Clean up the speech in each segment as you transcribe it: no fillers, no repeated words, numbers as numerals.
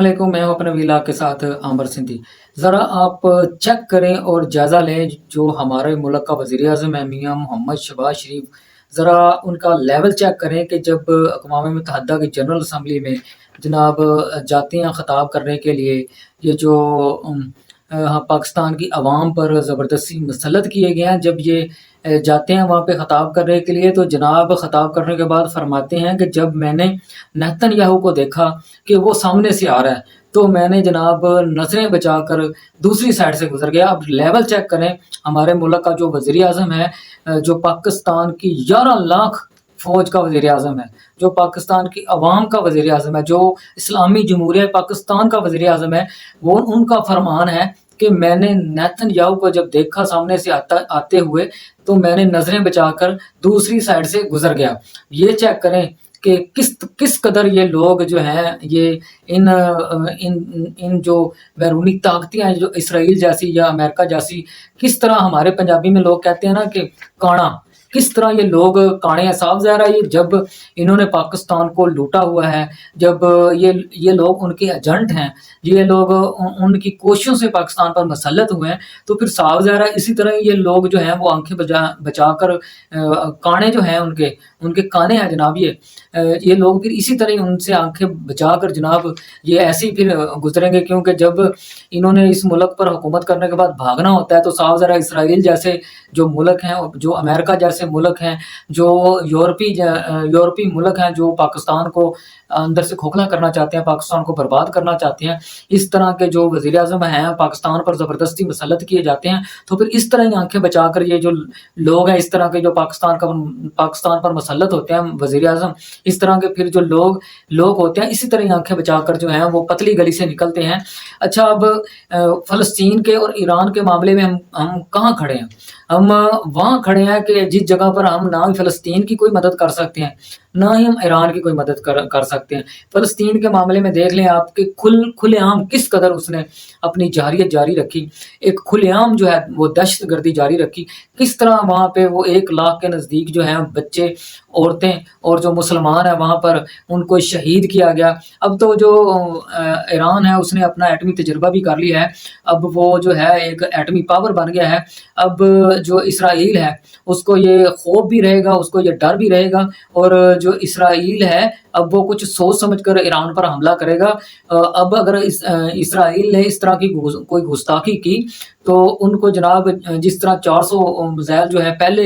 वालेकुम, मैं हूँ अपने विला के साथ आमिर सिंधी। ज़रा आप चेक करें और जायज़ा लें जो हमारे मुल्क का वज़ीर-ए-आज़म है मियाँ मोहम्मद शहबाज़ शरीफ, ज़रा उनका लेवल चेक करें कि जब अक़वाम मुत्तहिदा की जनरल असम्बली में जनाब जाते हैं ख़िताब करने के लिए, ये जो पाकिस्तान की अवाम पर ज़बरदस्ती मुसल्लत किए गए हैं, जब ये जाते हैं वहाँ पे ख़िताब करने के लिए, तो जनाब ख़िताब करने के बाद फ़रमाते हैं कि जब मैंने नेतन्याहू को देखा कि वो सामने से आ रहा है, तो मैंने जनाब नज़रें बचाकर दूसरी साइड से गुज़र गया। अब लेवल चेक करें, हमारे मुल्क का जो वज़ीर-ए-आज़म है, जो पाकिस्तान की 11 लाख फ़ौज का वज़ीर-ए-आज़म है, जो पाकिस्तान की अवाम का वज़ीर-ए-आज़म है, जो इस्लामी जमहूरिया पाकिस्तान का वज़ीर-ए-आज़म है, वो उनका फ़रमान है कि मैंने नेतन्याहू को जब देखा सामने से आते हुए, तो मैंने नज़रें बचाकर दूसरी साइड से गुज़र गया। ये चेक करें कि किस कदर ये लोग जो हैं, ये इन जो बैरूनी ताकतें हैं, जो इसराइल जैसी या अमेरिका जैसी, किस तरह हमारे पंजाबी में लोग कहते हैं ना कि काणा, किस तरह ये लोग काणे हैं। साफ ज़ाहिर है, ये जब इन्होंने पाकिस्तान को लूटा हुआ है, जब ये लोग उनके एजेंट हैं, ये लोग उनकी कोशिशों से पाकिस्तान पर मसल्लत हुए हैं, तो फिर साफ ज़ाहिर है इसी तरह ये लोग जो हैं वो आंखें बचाकर काणे जो हैं उनके काने हैं जनाब। ये लोग फिर इसी तरह उनसे आंखें बचाकर जनाब ये ऐसे ही फिर गुजरेंगे, क्योंकि जब इन्होंने इस मुल्क पर हुकूमत करने के बाद भागना होता है, तो साफ ज़रा इसराइल जैसे जो मुल्क हैं, जो अमेरिका जैसे मुल्क हैं, जो यूरोपीय मुल्क हैं, जो पाकिस्तान को अंदर से खोखला करना चाहते हैं, पाकिस्तान को बर्बाद करना चाहते हैं, इस तरह के जो वज़ीर-ए-आज़म हैं पाकिस्तान पर ज़बरदस्ती मुसल्लत किए जाते हैं। तो फिर इस तरह ही आंखें बचाकर ये जो लोग हैं, इस तरह के जो पाकिस्तान पर मुसल्लत होते हैं वज़ीर-ए-आज़म, इस तरह के फिर जो लोग होते हैं, इसी तरह ही आंखें बचाकर जो हैं वो पतली गली से निकलते हैं। अच्छा, अब फ़लस्तीन के और ईरान के मामले में हम कहाँ खड़े हैं? हम वहाँ खड़े हैं कि जिस जगह पर हम ना ही फ़लस्तीन की कोई मदद कर सकते हैं, ना ही हम ईरान की कोई मदद कर सकते हैं। फ़लस्तीन के मामले में देख लें आप कि खुलेआम किस कदर उसने अपनी जहरियत जारी रखी, एक खुलेआम जो है वो दहशतगर्दी जारी रखी। किस तरह वहाँ पे वो 1 लाख के नज़दीक जो हैं बच्चे, औरतें और जो मुसलमान हैं वहाँ पर उनको शहीद किया गया। अब तो जो ईरान है उसने अपना एटमी तजुर्बा भी कर लिया है, अब वो जो है एक एटमी पावर बन गया है। अब जो इसराइल है उसको ये खौफ भी रहेगा, उसको ये डर भी रहेगा, और जो इसराइल है अब वो कुछ सोच समझ कर ईरान पर हमला करेगा। अब अगर इसराइल ने इस तरह की कोई गुस्ताखी की, तो उनको जनाब जिस तरह 400 मिसाइल जो है पहले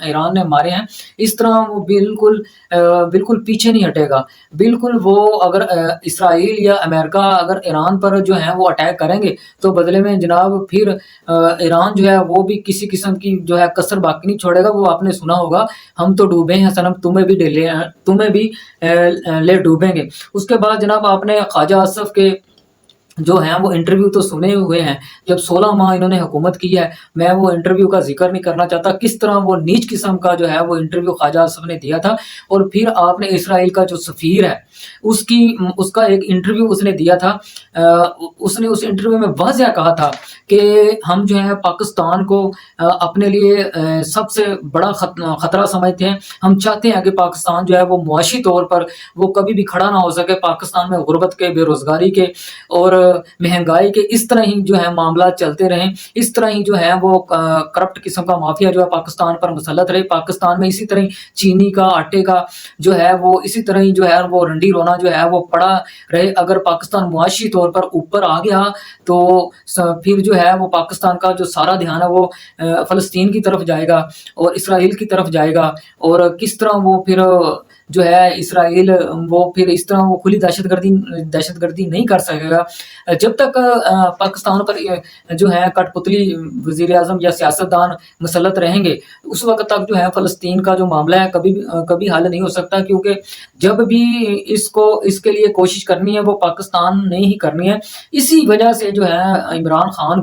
ईरान ने मारे हैं, इस तरह वो बिल्कुल पीछे नहीं हटेगा। बिल्कुल वो अगर इसराइल या अमेरिका अगर ईरान पर जो है वो अटैक करेंगे, तो बदले में जनाब फिर ईरान जो है वो भी किसी किस्म की जो है कसर बाकी नहीं छोड़ेगा। वो आपने सुना होगा, हम तो डूबे हैं सनम, तुम्हें भी ले डूबेंगे। उसके बाद जनाब आपने ख्वाजा आसिफ के जो हैं वो इंटरव्यू तो सुने हुए हैं, जब 16 माह इन्होंने हुकूमत की है। मैं वो इंटरव्यू का ज़िक्र नहीं करना चाहता, किस तरह वो नीच किस्म का जो है वो इंटरव्यू ख्वाजा आसिफ ने दिया था। और फिर आपने इसराइल का जो सफ़ीर है उसका एक इंटरव्यू उसने दिया था। उसने उस इंटरव्यू में वाज़ह कहा था कि हम जो है पाकिस्तान को अपने लिए सबसे बड़ा ख़तरा समझते हैं। हम चाहते हैं कि पाकिस्तान जो है वो मुआशी तौर पर वो कभी भी खड़ा ना हो सके। पाकिस्तान में गुर्बत के, बेरोज़गारी के और महंगाई के इस तरह ही जो है मामला चलते रहें, इस तरह ही जो है वो करप्ट किस्म का माफिया जो है पाकिस्तान पर मुसल्लत रहे। पाकिस्तान में इसी तरह चीनी का, आटे का जो है वो इसी तरह ही जो है वो रंडी रोना जो है वो पड़ा रहे। अगर पाकिस्तान मुआशी तौर पर ऊपर आ गया, तो फिर जो है वो पाकिस्तान का जो सारा ध्यान है वो फ़लस्तीन की तरफ जाएगा और इसराइल की तरफ जाएगा। और किस तरह वो फिर जो है इसराइल वो फिर इस तरह वो खुली दहशतगर्दी नहीं कर सकेगा। जब तक पाकिस्तान पर जो है कठपुतली वज़ीर-ए-आज़म या सियासतदान मुसल्लत रहेंगे, उस वक़्त तक जो है फ़लस्तीन का जो मामला है कभी हल नहीं हो सकता, क्योंकि जब भी इसके लिए कोशिश करनी है वो पाकिस्तान ने ही करनी है। इसी वजह से जो है इमरान खान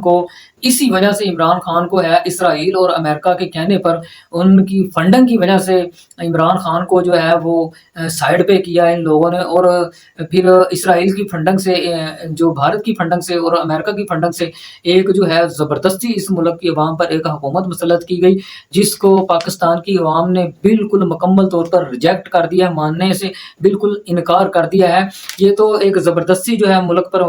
को है इसराइल और अमेरिका के कहने पर, उनकी फंडिंग की वजह से इमरान खान को जो है वो وہ سائڈ پہ کیا ہے ان لوگوں نے، اور پھر اسرائیل کی فنڈنگ سے جو بھارت کی فنڈنگ سے اور امریکہ کی فنڈنگ سے ایک جو ہے زبردستی اس ملک کی عوام پر ایک حکومت مسلط کی گئی، جس کو پاکستان کی عوام نے بالکل مکمل طور پر ریجیکٹ کر دیا ہے، ماننے سے بالکل انکار کر دیا ہے۔ یہ تو ایک زبردستی جو ہے ملک پر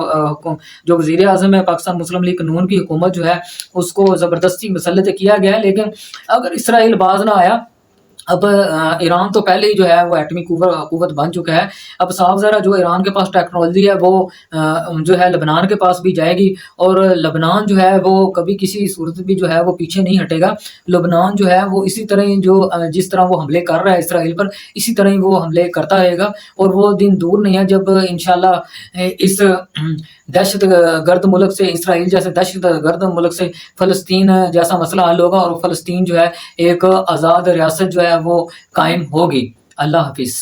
جو وزیر اعظم ہے پاکستان مسلم لیگ نون کی حکومت جو ہے اس کو زبردستی مسلط کیا گیا ہے۔ لیکن اگر اسرائیل باز نہ آیا، اب ایران تو پہلے ہی جو ہے وہ ایٹمی قوت بن چکا ہے، اب صاف ذرا جو ایران کے پاس ٹیکنالوجی ہے وہ جو ہے لبنان کے پاس بھی جائے گی، اور لبنان جو ہے وہ کبھی کسی صورت بھی جو ہے وہ پیچھے نہیں ہٹے گا۔ لبنان جو ہے وہ اسی طرح جو جس طرح وہ حملے کر رہا ہے اسرائیل پر، اسی طرح ہی وہ حملے کرتا رہے گا، اور وہ دن دور نہیں ہے جب انشاءاللہ اس دہشت گرد ملک سے، اسرائیل جیسے دہشت گرد ملک سے فلسطین جیسا مسئلہ حل ہوگا، اور فلسطین جو ہے ایک آزاد ریاست جو ہے وہ قائم ہوگی۔ اللہ حافظ۔